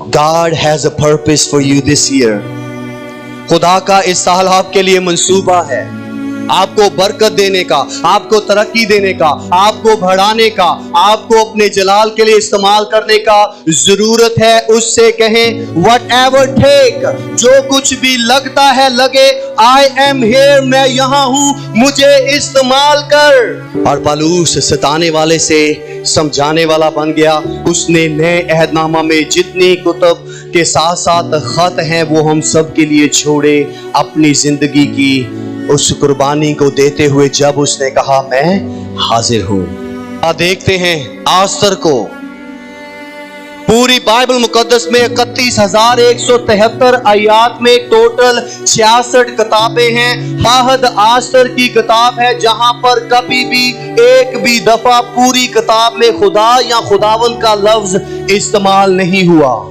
God has a purpose for you this year. خدا کا اس سال آپ کے لیے منصوبہ ہے، آپ کو برکت دینے کا، آپ کو ترقی دینے کا، آپ کو بڑھانے کا، آپ کو اپنے جلال کے لیے استعمال کرنے کا ضرورت ہے۔ اس سے کہیں whatever take، جو کچھ بھی لگتا ہے لگے، I am here، میں یہاں ہوں، مجھے استعمال کر۔ اور پالوس ستانے والے سے سمجھانے والا بن گیا۔ اس نے نئے عہد نامہ میں جتنی کتب کے ساتھ ساتھ خط ہیں وہ ہم سب کے لیے چھوڑے، اپنی زندگی کی اس قربانی کو دیتے ہوئے جب اس نے کہا میں حاضر ہوں۔ دیکھتے ہیں آستر کو پوری بائبل مقدس میں 31,173 آیات میں ٹوٹل 66 کتابیں ہیں۔ واحد آستر کی کتاب ہے جہاں پر کبھی بھی ایک بھی دفعہ پوری کتاب میں خدا یا خداوند کا لفظ استعمال نہیں ہوا۔